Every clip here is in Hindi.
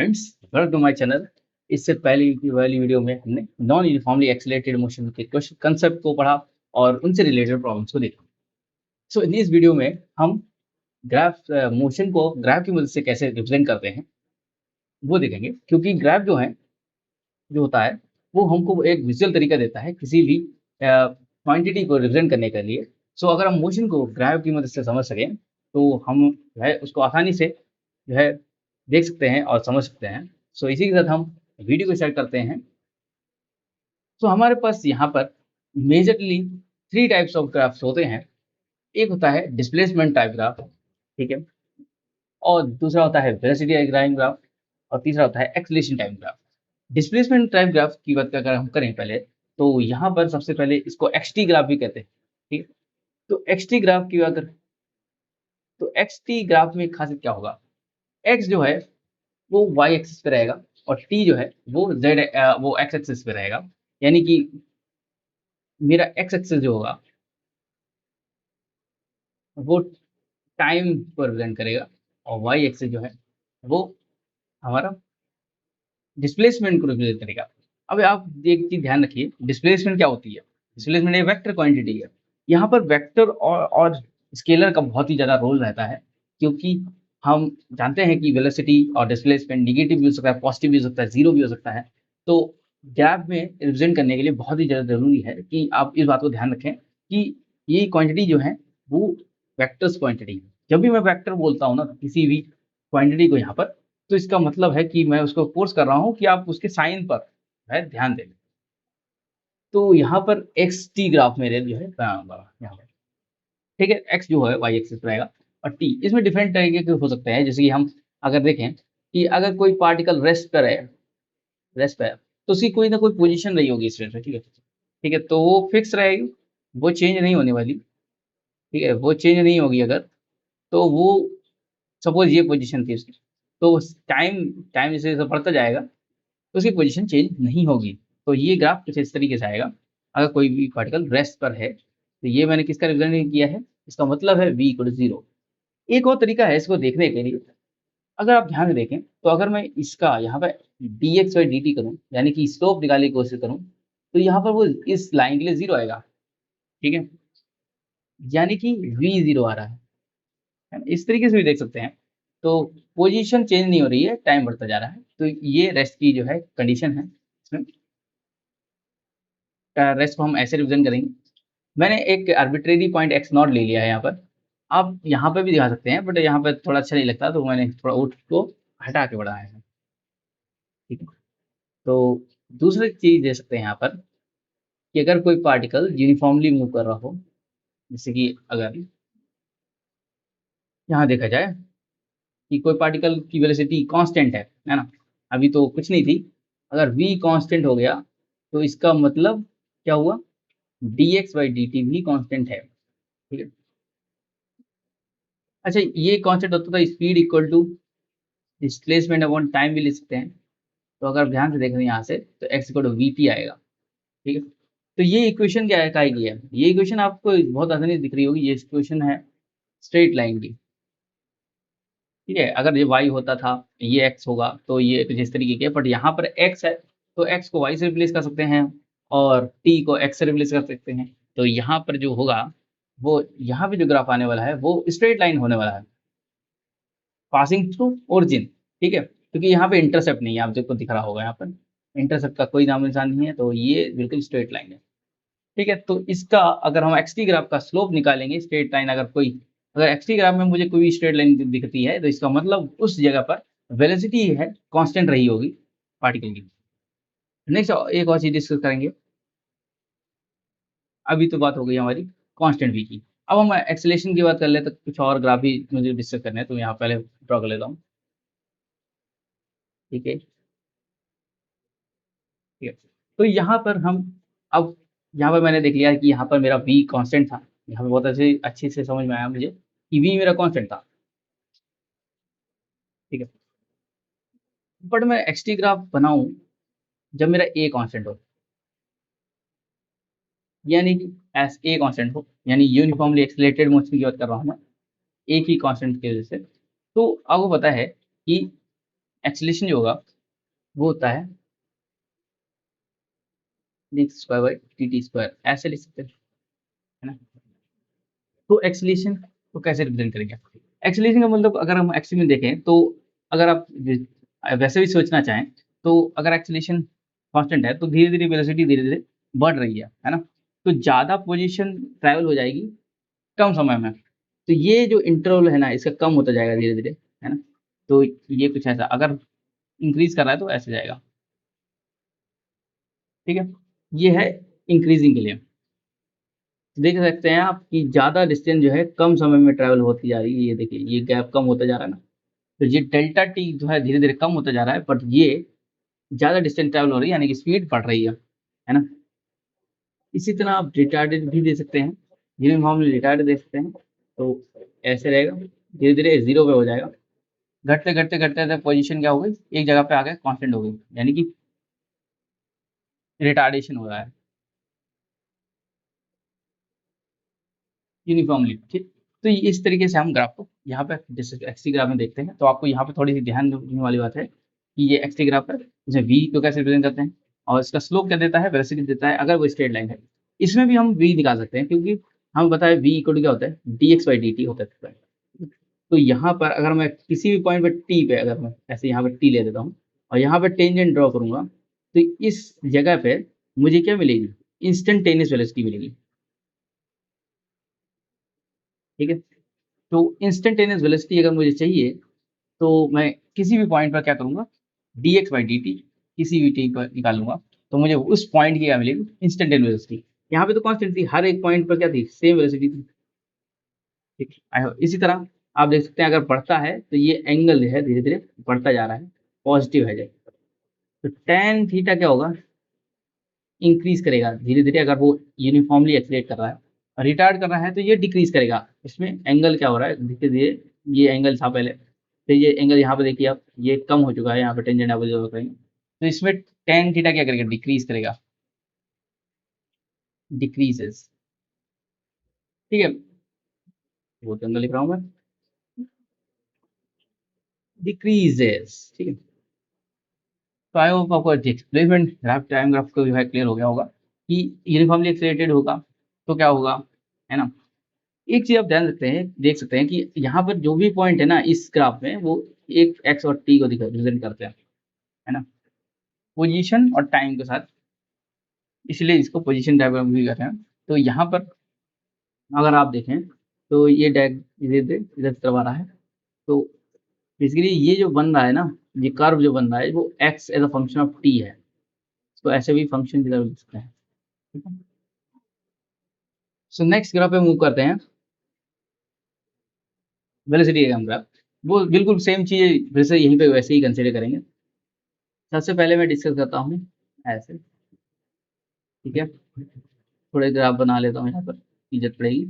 Friends, welcome to my channel. इससे पहले की वाली वीडियो में हमने नॉन यूनिफॉर्मली एक्सेलरेटेड मोशन के क्वेश्चन कंसेप्ट को पढ़ा और उनसे रिलेटेड प्रॉब्लम्स को देखा। सो इन इस वीडियो में हम ग्राफ मोशन को ग्राफ की मदद से कैसे रिप्रेजेंट करते हैं वो देखेंगे, क्योंकि ग्राफ जो होता है वो हमको एक विजुअल तरीका देता है किसी भी क्वांटिटी को रिप्रेजेंट करने के लिए। सो अगर हम मोशन को ग्राफ की मदद से समझ सकें तो हम जो है उसको आसानी से जो है देख सकते हैं और समझ सकते हैं। सो इसी के साथ हम वीडियो को स्टार्ट करते हैं। तो हमारे पास यहाँ पर मेजरली 3 टाइप्स ऑफ ग्राफ्स होते हैं। एक होता है डिस्प्लेसमेंट टाइप ग्राफ, ठीक है? और दूसरा होता है वेलोसिटी डायग्राम ग्राफ और तीसरा होता है acceleration type graph. Displacement type graph की बात अगर हम करें पहले, तो यहाँ पर सबसे पहले इसको एक्सटी ग्राफ भी कहते हैं, ठीक है? तो एक्सटी ग्राफ की बात करें तो एक्सटी ग्राफ में खासियत क्या होगा? एक्स जो है वो वाई एक्सिस पे रहेगा और टी जो है वो एक्स एक्सिस पे रहेगा। यानी कि मेरा एक्स एक्सिस जो होगा वो टाइम को रिप्रेजेंट करेगा और वाई एक्सिस जो है वो हमारा डिस्प्लेसमेंट को रिप्रेजेंट करेगा। अब आप एक चीज ध्यान रखिए, डिस्प्लेसमेंट क्या होती है? डिस्प्लेसमेंट एक वेक्टर क्वांटिटी है। यहाँ पर वेक्टर और स्केलर का बहुत ही ज्यादा रोल रहता है, क्योंकि हम जानते हैं कि वेलोसिटी और डिस्प्लेसमेंट निगेटिव भी हो सकता है, पॉजिटिव भी हो सकता है, जीरो भी हो सकता है। तो ग्राफ में रिप्रेजेंट करने के लिए बहुत ही ज्यादा जरूरी है कि आप इस बात को ध्यान रखें कि ये क्वांटिटी जो है वो वेक्टर्स क्वांटिटी है। जब भी मैं वेक्टर बोलता हूँ ना किसी भी क्वांटिटी को यहाँ पर, तो इसका मतलब है कि मैं उसको फोर्स कर रहा हूँ कि आप उसके साइन पर है ध्यान दें। तो यहाँ पर एक्स टी ग्राफ मेरे जो है यहाँ पर, ठीक है? एक्स जो है वाई एक्सिस पर रहेगा और टी इसमें डिफरेंट तरीके के हो सकते हैं। जैसे कि हम अगर देखें कि अगर कोई पार्टिकल रेस्ट पर है तो उसकी कोई ना कोई पोजीशन रही होगी इस रेस्ट में, ठीक है? ठीक है, तो वो फिक्स रहेगी, वो चेंज नहीं होने वाली, ठीक है? वो चेंज नहीं होगी अगर, तो वो सपोज ये पोजीशन थी उसकी, तो टाइम टाइम जैसे जैसे बढ़ता जाएगा तो उसकी पोजीशन चेंज नहीं होगी। तो ये ग्राफ कुछ इस तरीके से आएगा। अगर कोई भी पार्टिकल रेस्ट पर है तो ये मैंने किसका रिप्रेजेंट किया है? इसका मतलब है v इक्वल टू 0। एक और तरीका है इसको देखने के लिए, अगर आप ध्यान से देखें तो अगर मैं इसका यहाँ पे dx बाई dt करूँ, यानी कि स्लोप निकालने की कोशिश करूँ, तो यहाँ पर वो इस लाइन के लिए 0 आएगा, ठीक है? यानी कि v 0 आ रहा है ना? इस तरीके से भी देख सकते हैं। तो पोजीशन चेंज नहीं हो रही है, टाइम बढ़ता जा रहा है। तो ये रेस्ट की जो है कंडीशन है इसमें। रेस्ट को हम ऐसे रिप्रेजेंट करेंगे। मैंने एक आर्बिट्रेरी पॉइंट एक्स नॉट ले लिया है यहाँ पर। आप यहाँ पे भी दिखा सकते हैं, बट यहाँ पे थोड़ा अच्छा नहीं लगता, तो मैंने थोड़ा उठ को हटा के बढ़ाया है, ठीक है? तो दूसरी चीज दे सकते हैं यहाँ पर कि अगर कोई पार्टिकल यूनिफॉर्मली मूव कर रहा हो, जैसे कि अगर यहाँ देखा जाए कि कोई पार्टिकल की वेलोसिटी कांस्टेंट है ना? अभी तो कुछ नहीं थी। अगर v कांस्टेंट हो गया तो इसका मतलब क्या हुआ? dx बाई dt भी कांस्टेंट है, ठीक है? अच्छा, ये कांस्टेंट होता था speed equal to displacement upon time भी लिख सकते हैं। तो अगर ध्यान से देख रहे हैं यहाँ से तो x इक्वल टू वी आएगा, ठीक है? तो ये इक्वेशन क्या है, काय की है? ये इक्वेशन आपको बहुत आसानी से दिख रही होगी। ये इक्वेशन है स्ट्रेट लाइन की, ठीक है? अगर ये y होता था, ये x होगा, तो ये कुछ इस तरीके के, बट यहाँ पर x है तो x को y से रिप्लेस कर सकते हैं और t को x से रिप्लेस कर सकते हैं। तो यहाँ पर जो होगा वो यहाँ पे जो ग्राफ आने वाला है वो स्ट्रेट लाइन होने वाला है, पासिंग थ्रू ओरिजिन, ठीक है? क्योंकि यहाँ पे इंटरसेप्ट नहीं है, आप देखो दिख रहा होगा यहाँ पर इंटरसेप्ट का कोई नामो निशान नहीं है, तो ये बिल्कुल स्ट्रेट लाइन है, ठीक है? तो इसका अगर हम एक्सटी ग्राफ का स्लोप निकालेंगे, स्ट्रेट लाइन अगर एक्सटी ग्राफ में मुझे कोई भी स्ट्रेट लाइन दिखती है तो इसका मतलब उस जगह पर वेलोसिटी है कांस्टेंट रही होगी पार्टिकल की। नेक्स्ट एक और चीज डिस्कस करेंगे। अभी तो बात हो गई हमारी कांस्टेंट v की। अब हम एक्सेलरेशन की बात कर ले तो कुछ और ग्राफ भी मुझे डिस्कस करने हैं, तो यहाँ पहले ड्रॉ कर लेता हूँ, ठीक है? ठीक है, तो यहाँ पर हम अब यहाँ पर मैंने देख लिया कि यहाँ पर मेरा v कांस्टेंट था। यहाँ पे बहुत अच्छे से समझ में आया मुझे कि v मेरा कांस्टेंट था, ठीक है? बट मैं एक्सटी ग्राफ बनाऊं जब मेरा a कांस्टेंट हो, यानी कि एस ए कांस्टेंट हो, यानी यूनिफॉर्मली एक्सेलरेटेड मोशन की बात कर रहा हूँ मैं, एक ही कांस्टेंट की वजह से। तो आपको पता है कि एक्सेलेरेशन जो होगा वो होता है d² बाई dt², ऐसे लिख सकते हैं, है ना। तो एक्सेलेरेशन को कैसे रिप्रेजेंट करेंगे? एक्सेलेरेशन का मतलब अगर हम एक्चुअली में देखें तो अगर आप वैसे भी सोचना चाहें तो अगर एक्सेलेरेशन कांस्टेंट है तो धीरे-धीरे वेलोसिटी धीरे-धीरे बढ़ रही है ना? तो ज़्यादा पोजीशन ट्रैवल हो जाएगी कम समय में। तो ये जो इंटरवल है ना इसका कम होता जाएगा धीरे-धीरे, है ना? तो ये कुछ ऐसा अगर इंक्रीज़ कर रहा है तो ऐसे जाएगा, ठीक है? ये है इंक्रीज़िंग के लिए। देख सकते हैं आप कि ज़्यादा डिस्टेंस जो है कम समय में ट्रैवल होती जा रही है, ये देखिए ये गैप कम होता जा रहा है ना। तो ये डेल्टा टी जो है धीरे-धीरे कम होता जा रहा है बट ये ज़्यादा डिस्टेंस ट्रैवल हो रही है यानी कि स्पीड बढ़ रही है ना? इसी तरह आप रिटार्डेड भी दे सकते हैं, यूनिफ़ॉर्मली रिटार्ड दे सकते हैं, तो ऐसे रहेगा, धीरे-धीरे 0 पे हो जाएगा। घटते-घटते-घटते पोज़ीशन क्या हो गई, एक जगह पे आ गए कांस्टेंट हो गई, यानी कि रिटार्डेशन हो रहा है यूनिफ़ॉर्मली, ठीक? तो इस तरीके से हम ग्राफ को यहाँ पे जैसे एक्स-टी ग्राफ में देखते हैं, तो आपको यहाँ पे थोड़ी-सी ध्यान देने वाली बात है कि ये एक्स-टी ग्राफ है, इसे v को कैसे रिप्रेज़ेंट करते हैं और इसका स्लोप क्या देता है, वेलोसिटी देता है अगर वो स्ट्रेट लाइन है। इसमें भी हम v निकाल सकते हैं क्योंकि हमें पता है v इक्वल टू क्या होता है, dx/dt होता है। तो यहाँ पर अगर मैं किसी भी पॉइंट पे t पे अगर मैं ऐसे यहाँ पे t ले लेता हूँ और यहाँ पे टेंजेंट ड्रॉ करूँगा, तो इस जगह पे मुझे क्या मिलेगी? इंस्टेंटेनियस वेलोसिटी मिलेगी, ठीक है? तो इंस्टेंटेनियस वेलोसिटी अगर मुझे चाहिए, तो मैं किसी भी पॉइंट पर क्या करूँगा, dx/dt किसी भी t पर निकालूँगा, तो मुझे उस पॉइंट की क्या मिलेगी? Instantaneous velocity. यहाँ पे तो कांस्टेंट थी, हर एक पॉइंट पर क्या थी? सेम वेलोसिटी थी, ठीक है? इसी तरह आप देख सकते हैं अगर बढ़ता है, तो ये एंगल जो है धीरे-धीरे बढ़ता जा रहा है, पॉजिटिव है जो। तो टैन थीटा क्या होगा? इंक्रीज़ करेगा धीरे-धीरे अगर वो यूनिफ़ॉर्मली एक्सेलरेट कर रहा है। रिटार्ड कर रहा है तो ये डिक्रीज़ करेगा। इसमें एंगल क्या हो रहा है धीरे-धीरे ये एंगल था पहले, फिर ये एंगल यहाँ पे देखिए आप ये कम हो चुका है यहाँ पे टेंजेंट आप ऑब्ज़र्व करेंगे। तो इसमें टैन थीटा क्या करेगा? डिक्रीज़ करेगा, डिक्रीज़ेज़, ठीक है? वो तो अंदर लिख रहा हूँ मैं, डिक्रीज़ेज़, ठीक है? तो आई होप आपको डिस्प्लेसमेंट ग्राफ टाइम ग्राफ को जो है क्लियर हो गया होगा कि यूनिफ़ॉर्मली एक्सेलरेटेड होगा, तो क्या होगा, है ना? एक चीज़ आप ध्यान रखते हैं देख सकते हैं कि यहाँ पर जो भी पॉइंट है ना इस ग्राफ में वो एक एक्स और टी को दिखा रिप्रेजेंट करते हैं, है ना? पोजीशन और टाइम के साथ, इसलिए इसको पोजीशन डायग्राम भी कहते हैं। तो यहाँ पर अगर आप देखें तो ये धीरे-धीरे इधर की तरफ आ रहा है। तो बेसिकली ये जो बन रहा है ना, ये कर्व जो बन रहा है वो x as a function of T है। तो ऐसे भी फंक्शन की तरह लिख सकते हैं, ठीक है? सो नेक्स्ट ग्राफ पे मूव करते हैं, वेलोसिटी डायग्राम ग्राफ। वो बिल्कुल सेम चीज़ फिर से यहीं पे वैसे ही कंसीडर करेंगे। सबसे पहले मैं डिस्कस करता हूँ ऐसे, ठीक है? थोड़े ग्राफ बना लेता हूँ यहाँ पर, इज़्ज़त पड़ेगी,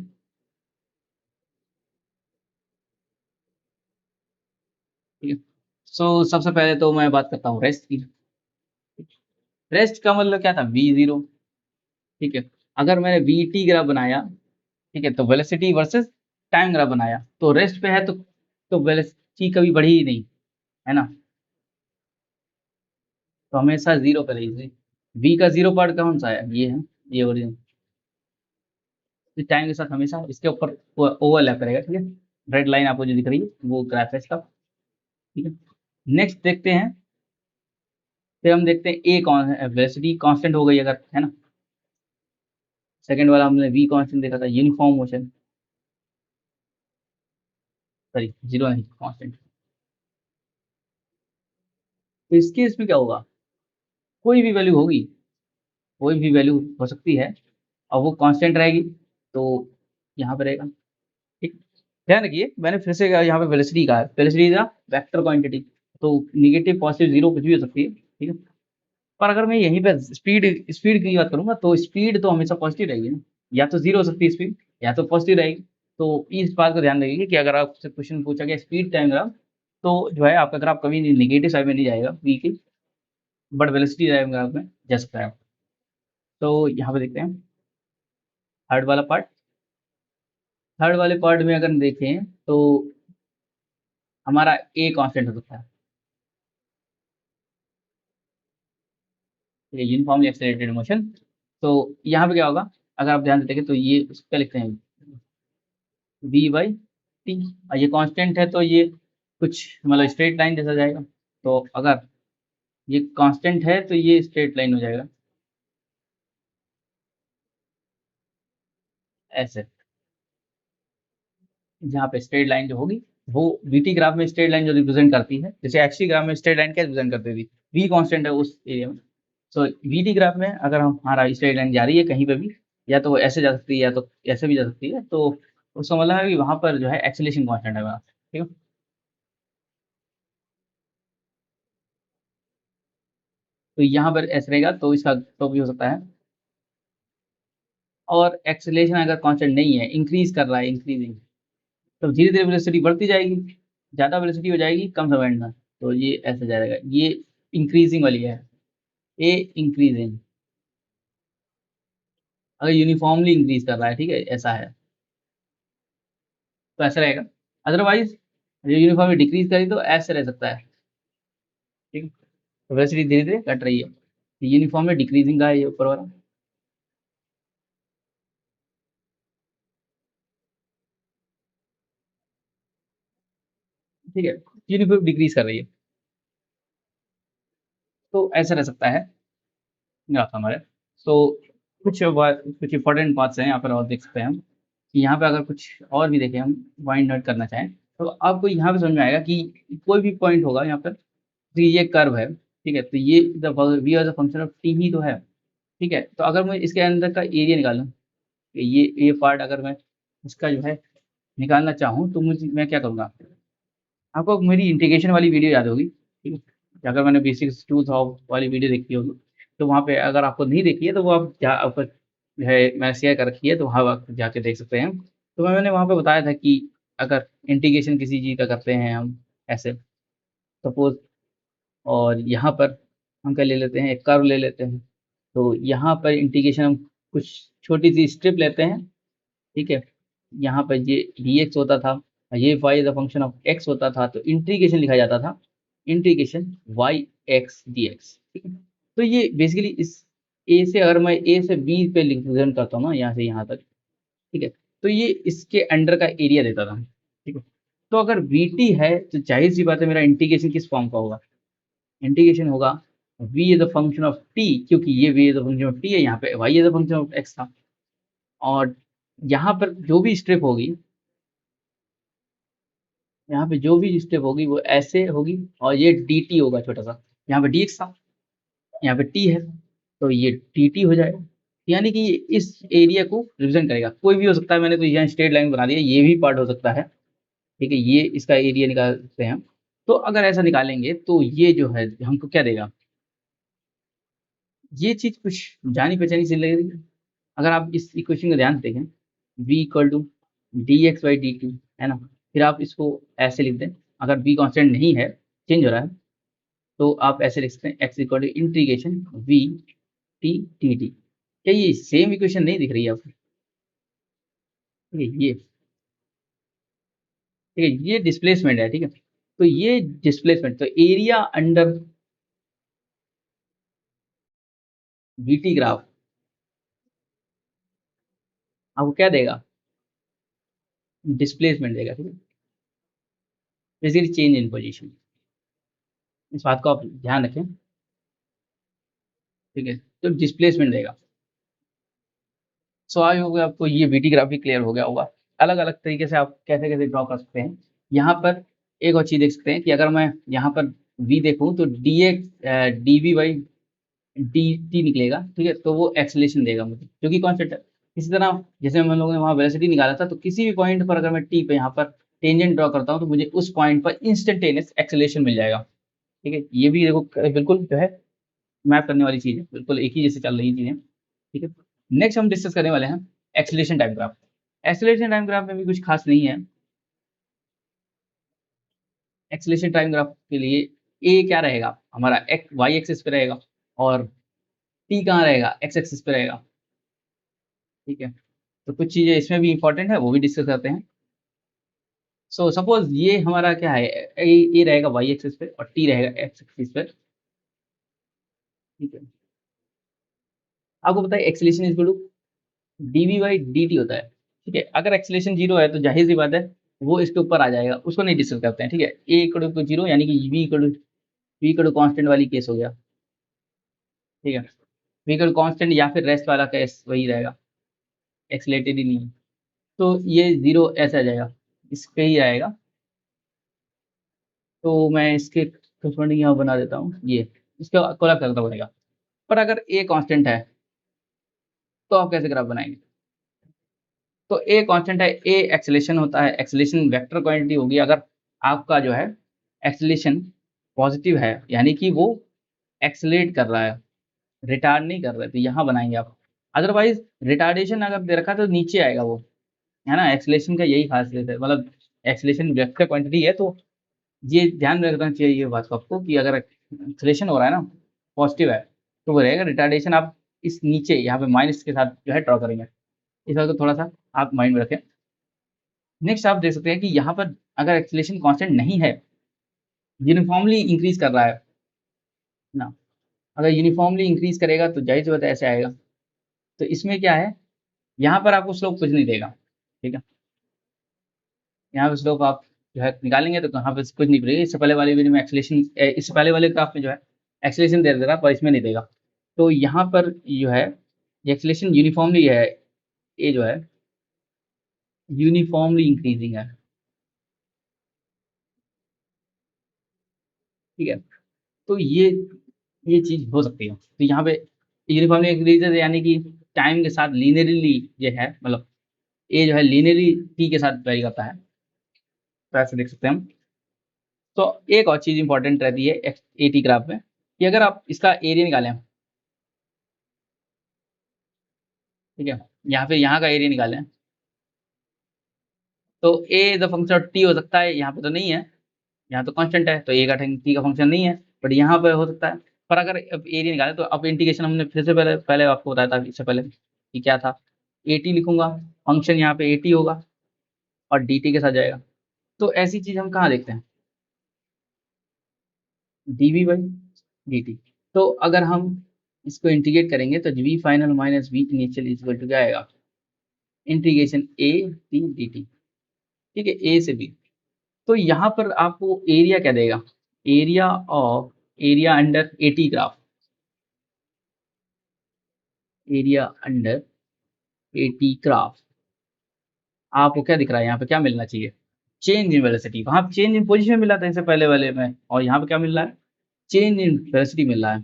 ठीक है? सो सबसे पहले तो मैं बात करता हूँ रेस्ट की। रेस्ट का मतलब क्या था? v0, ठीक है? अगर मैंने vt ग्राफ बनाया, ठीक है? तो वेलोसिटी वर्सेस टाइम ग्राफ बनाया, तो रेस्ट पे है तो वेलोसिटी कभी बढ़ी ही नहीं, है ना? तो हमेशा 0 पे रहेगी। v का 0 पार्ट कौन-सा है? ये है, ये ओरिजिन। तो टाइम के साथ हमेशा इसके ऊपर ओवरलैप करेगा, ठीक है? रेड लाइन आपको जो दिख रही है, वो ग्राफ है इसका, ठीक है? नेक्स्ट देखते हैं, फिर हम देखते हैं ए कौन है वेलोसिटी कांस्टेंट हो गई अगर, है ना? सेकंड वाला हमने वी कांस्टेंट देखा था, यूनिफॉर्म मोशन, सॉरी 0 नहीं कांस्टेंट। तो इस केस में क्या होगा? कोई भी वैल्यू होगी, कोई भी वैल्यू हो सकती है और वो कांस्टेंट रहेगी, तो यहाँ पे रहेगा, ठीक? ध्यान रखिए मैंने फिर से कहा यहाँ पे वेलोसिटी कहा है, velocity is a vector quantity, तो नेगेटिव, पॉजिटिव, 0 कुछ भी हो सकती है, ठीक है? पर अगर मैं यहीं पे स्पीड स्पीड की बात करूँगा तो स्पीड तो हमेशा पॉजिटिव रहेगी ना, या तो 0 हो सकती है स्पीड या तो पॉजिटिव रहेगी। तो इस बात को ध्यान रखिए कि अगर आपसे क्वेश्चन पूछा गया स्पीड टाइम ग्राफ, तो जो है आपका ग्राफ कभी नहीं नेगेटिव साइड में नहीं जाएगा v की, बट वेलोसिटी टाइम ग्राफ में जा सकता है। तो यहाँ पे देखते हैं थर्ड वाला पार्ट। थर्ड वाले पार्ट में अगर देखें तो हमारा a कांस्टेंट हो सकता है, ठीक है, यूनिफॉर्मली एक्सेलरेटेड मोशन। तो यहाँ पे क्या होगा, अगर आप ध्यान से देखें तो ये क्या लिखते हैं, वी बाई टी, और ये कांस्टेंट है तो ये कुछ मतलब स्ट्रेट लाइन जैसा जाएगा। तो अगर ये कांस्टेंट है तो ये स्ट्रेट लाइन हो जाएगा ऐसे, जहाँ पे स्ट्रेट लाइन जो होगी वो वीटी ग्राफ में स्ट्रेट लाइन जो रिप्रेजेंट करती है, जैसे एक्सटी ग्राफ में स्ट्रेट लाइन क्या रिप्रेजेंट करती थी, वी कांस्टेंट है उस एरिया में। सो वीटी ग्राफ में अगर हमारा स्ट्रेट लाइन जा रही है कहीं पे भी, या तो वो ऐसे जा सकती है या तो ऐसे भी जा सकती है, तो उसका मतलब है कि वहां पर जो है एक्सेलेरेशन कांस्टेंट है हमारा, ठीक है। तो यहाँ पर ऐसे रहेगा तो इसका तो भी हो सकता है। और एक्सेलेरेशन अगर कांस्टेंट नहीं है, इंक्रीज कर रहा है, इंक्रीजिंग, तो धीरे धीरे वेलोसिटी बढ़ती जाएगी, ज्यादा वेलोसिटी हो जाएगी कम समय में, तो ये ऐसे जाएगा, ये इंक्रीजिंग वाली है, ए इंक्रीजिंग, अगर यूनिफॉर्मली इंक्रीज कर रहा है, ठीक है, ऐसा है तो ऐसा रहेगा। अदरवाइज यूनिफॉर्मली डिक्रीज करी तो ऐसे रह सकता है, ठीक है, तो वेलोसिटी धीरे धीरे घट रही है, यूनिफॉर्मली डिक्रीजिंग का है ये ऊपर वाला, ठीक है, यूनिफॉर्म डिक्रीज कर रही है, तो ऐसा रह सकता है ग्राफ हमारे। तो कुछ इंपॉर्टेंट बात है यहाँ पर और देख सकते हैं हम, कि यहाँ पे अगर कुछ और भी देखें हम, फाइंड आउट करना चाहें, तो आपको यहाँ पे समझ में आएगा कि कोई भी पॉइंट होगा यहाँ पर, तो ये कर्व है, ठीक है, तो ये we are the function of t ही तो है, ठीक है, तो अगर मैं इसके अंदर का एरिया निकालूं, कि ये पार्ट अगर मैं इसका जो है निकालना चाहूँ, तो मुझे मैं क्या करूँगा, आपको मेरी इंटीग्रेशन वाली वीडियो याद होगी, ठीक है, अगर मैंने बेसिक्स टू वाली वीडियो देखी होगी, तो वहाँ पे अगर आपको नहीं देखी है तो वो आप जा आपको जो है मैंने शेयर कर रखी है, तो वहाँ आप जाके देख सकते हैं। तो मैंने वहाँ पे बताया था कि अगर इंटीग्रेशन किसी चीज़ का करते हैं हम ऐसे, सपोज, और यहाँ पर हम क्या ले लेते हैं, एक कर्व ले लेते हैं, तो यहाँ पर इंटीग्रेशन हम कुछ छोटी सी स्ट्रिप लेते हैं, ठीक है, यहाँ पर ये dx होता था, ये y as a function of x होता था, तो इंटीग्रेशन लिखा जाता था, इंटीग्रेशन y x dx, ठीक है। तो ये बेसिकली इस a से, अगर मैं a से b पे रिप्रेजेंट करता हूँ ना, यहाँ से यहाँ तक, ठीक है, तो ये इसके अंडर का एरिया देता था, ठीक है। तो अगर bt है तो जाहिर सी बात है मेरा इंटीग्रेशन किस फॉर्म का होगा, इंटीग्रेशन होगा v as a function of t, क्योंकि ये v as a function of t है, यहाँ पे y as a function of x था, और यहाँ पर जो भी स्ट्रिप होगी, यहाँ पे जो भी स्टेप होगी वो ऐसे होगी, और ये डी टी होगा छोटा सा, यहाँ पे डी एक्स था, यहाँ पे टी है, तो ये टी टी हो जाएगा, यानी कि ये इस एरिया को रिप्रेजेंट करेगा, कोई भी हो सकता है, मैंने तो यहाँ स्ट्रेट लाइन बना दिया, ये भी पार्ट हो सकता है, ठीक है, ये इसका एरिया निकाल सकते हैं हम। तो अगर ऐसा निकालेंगे तो ये जो है हमको क्या देगा, ये चीज कुछ जानी पहचानी सी लगेगी, अगर आप इस इक्वेशन को ध्यान से देखें, v equal to d x by d t, है ना, फिर आप इसको ऐसे लिख दें, अगर v कांस्टेंट नहीं है, चेंज हो रहा है, तो आप ऐसे लिख सकते हैं x equal to integration v t t t. क्या ये सेम इक्वेशन नहीं दिख रही है आपको, ठीक है, ये डिस्प्लेसमेंट है, ठीक है, तो ये डिस्प्लेसमेंट, तो एरिया अंडर वीटी ग्राफ आपको क्या देगा, डिस्प्लेसमेंट देगा, ठीक है, बेसिकली चेंज इन पोजीशन, इस बात को आप ध्यान रखें, ठीक है, तो डिस्प्लेसमेंट देगा। सो आई होगा आपको ये वीटी ग्राफ भी क्लियर हो गया होगा, अलग अलग तरीके से आप कैसे कैसे ड्रॉ कर सकते हैं। यहाँ पर एक और चीज देख सकते हैं कि अगर मैं यहाँ पर v देखूँ तो d x d v by d t निकलेगा, ठीक है, तो वो एक्सेलेरेशन देगा मुझे, जो कि कॉन्स्टेंट है। इसी तरह जैसे हम लोगों ने वहाँ वेलोसिटी निकाला था, तो किसी भी पॉइंट पर अगर मैं टी पे यहाँ पर टेंजेंट ड्रॉ करता हूँ, तो मुझे उस पॉइंट पर इंस्टेंटेनियस एक्सेलेरेशन मिल जाएगा, ठीक है, ये भी देखो बिल्कुल जो है मैप करने वाली चीज है, बिल्कुल एक ही जैसे चल रही चीजें, ठीक है। नेक्स्ट हम डिस्कस करने वाले हैं acceleration time graph. Acceleration time graph में भी कुछ खास नहीं है, एक्सेलेरेशन टाइम ग्राफ के लिए ए क्या रहेगा हमारा, एक्स वाई एक्सिस पे रहेगा, और टी कहाँ रहेगा, एक्स एक्सिस पे रहेगा, ठीक है। तो कुछ चीजें इसमें भी इंपॉर्टेंट है, वो भी डिस्कस करते हैं। सो सपोज ये हमारा क्या है, ए रहेगा वाई एक्सिस पे और टी रहेगा एक्स एक्सिस पे, ठीक है, आपको पता है acceleration is equal to dv/dt होता है, ठीक है। अगर एक्सेलेरेशन 0 है तो जाहिर सी बात है वो इसके ऊपर आ जाएगा, उसको नहीं डिस्कस करते हैं, ठीक है। a इक्वल टू 0 यानी कि v इक्वल टू कांस्टेंट वाली केस हो गया, ठीक है। v इक्वल कांस्टेंट या फिर रेस्ट वाला केस वही रहेगा, एक्सेलेरेटेड ही नहीं है। तो ये 0 ऐसे आ जाएगा, इस पे ही आएगा। तो मैं इसके करस्पॉन्डिंग यहाँ बना देता हूँ, ये इसका कोलैप्स करना पड़ेगा। पर अगर a कांस्टेंट है तो आप कैसे ग्राफ बनाएंगे? तो ए कांस्टेंट है, ए एक्सेलेरेशन होता है, एक्सेलेरेशन वेक्टर क्वांटिटी होगी। अगर आपका जो है एक्सेलेरेशन पॉजिटिव है यानी कि वो एक्सेलरेट कर रहा है, रिटार्ड नहीं कर रहा है, तो यहाँ बनाएंगे आप। अदरवाइज रिटार्डेशन अगर दे रखा है तो नीचे आएगा वो, है ना। एक्सेलेरेशन का यही खासियत है, मतलब एक्सेलेरेशन वेक्टर क्वांटिटी है, तो ये ध्यान में रखना चाहिए ये बात को आपको कि अगर एक्सेलेरेशन हो रहा है ना पॉजिटिव है तो वो रहेगा। रिटार्डेशन आप इस नीचे यहाँ पे माइनस के साथ जो है ड्रॉ करेंगे, इस बात को थोड़ा सा आप माइंड में रखें। नेक्स्ट आप देख सकते हैं कि यहाँ पर अगर एक्सेलेरेशन कांस्टेंट नहीं है, यूनिफॉर्मली इंक्रीज कर रहा है ना, अगर यूनिफॉर्मली इंक्रीज करेगा तो जाहिर सी बात है ऐसे आएगा। तो इसमें क्या है, यहाँ पर आपको स्लोप कुछ नहीं देगा, ठीक है। यहाँ पे स्लोप आप जो है निकालेंगे तो कहाँ पे कुछ नहीं मिलेगा। इससे पहले वाले वीडियो में एक्सेलेरेशन, इससे पहले वाले ग्राफ में जो है एक्सेलेरेशन दे देगा पर इसमें नहीं देगा। तो यहाँ पर जो है एक्सेलेरेशन यूनिफॉर्मली है, ये जो है यूनिफॉर्मली इंक्रीजिंग है, ठीक है। तो ये चीज हो सकती है। तो यहाँ पे यूनिफॉर्मली इंक्रीजेज यानी कि टाइम के साथ लीनियरली ये है, मतलब ए जो है लीनियरली टी के साथ वेरी करता है, तो ऐसे देख सकते हैं हम। तो एक और चीज इंपॉर्टेंट रहती है ए टी ग्राफ में कि अगर आप इसका एरिया निकालें, ठीक है, यहाँ पे यहाँ का एरिया निकालें तो ए द फंक्शन ऑफ टी हो सकता है, यहाँ पे तो नहीं है, यहाँ तो कांस्टेंट है तो ए का टी का फंक्शन नहीं है, बट यहाँ पे हो सकता है। पर अगर अब एरिया निकालें तो अब इंटीग्रेशन हमने फिर से पहले पहले आपको बताया था इससे पहले कि क्या था, ए टी लिखूंगा, फंक्शन यहाँ पे ए टी होगा और डी टी के साथ जाएगा। तो ऐसी चीज हम कहाँ देखते हैं, dv/dt। तो अगर हम इसको इंटीग्रेट करेंगे तो v final minus v initial equal to क्या आएगा, इंटीग्रेशन a t dt, ठीक है, a से b। तो यहाँ पर आपको एरिया क्या देगा, area of area under eighty graph, area under eighty graph. आपको क्या दिख रहा है यहाँ पे, क्या मिलना चाहिए, चेंज इन वेलोसिटी। वहां चेंज इन पोजीशन मिला था इससे पहले वाले में, और यहाँ पे क्या मिल रहा है, चेंज इन वेलोसिटी मिल रहा है,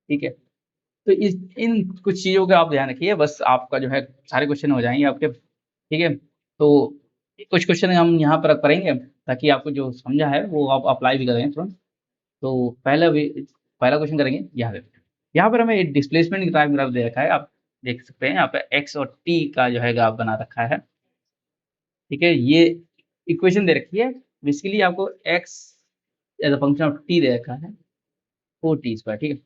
ठीक है। तो इस इन कुछ चीजों का आप ध्यान रखिए, बस आपका जो है सारे क्वेश्चन हो जाएंगे आपके, ठीक है। तो कुछ क्वेश्चन हम यहाँ पर करेंगे ताकि आपको जो समझा है वो आप अप्लाई भी करें तुरंत। तो पहला क्वेश्चन करेंगे यहाँ पर हमें डिस्प्लेसमेंट ग्राफ दे रखा है, आप देख सकते हैं यहाँ पे एक्स और टी का जो है ग्राफ बना रखा है, ठीक है। ये इक्वेशन दे रखी है, बेसिकली आपको x as a function of t दे रखा है 4t², ठीक है।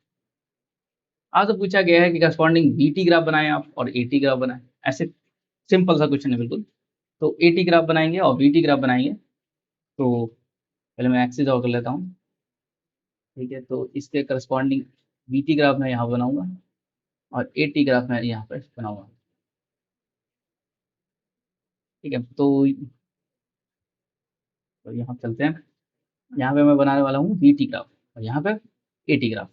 आज तो पूछा गया है कि करस्पॉन्डिंग बी टी ग्राफ बनाएं आप और ए टी ग्राफ बनाएं, ऐसे सिंपल सा क्वेश्चन है बिल्कुल। तो ए टी ग्राफ बनाएंगे और बी टी ग्राफ बनाएंगे। तो पहले मैं एक्सिस ड्रॉ कर लेता हूँ, ठीक है। तो इसके करस्पॉन्डिंग बी टी ग्राफ मैं यहाँ बनाऊंगा और ए टी ग्राफ मैं यहाँ पर बनाऊंगा, ठीक है। तो यहाँ चलते हैं, यहाँ पे मैं बनाने वाला हूँ बी टी ग्राफ और यहाँ पे ए टी ग्राफ।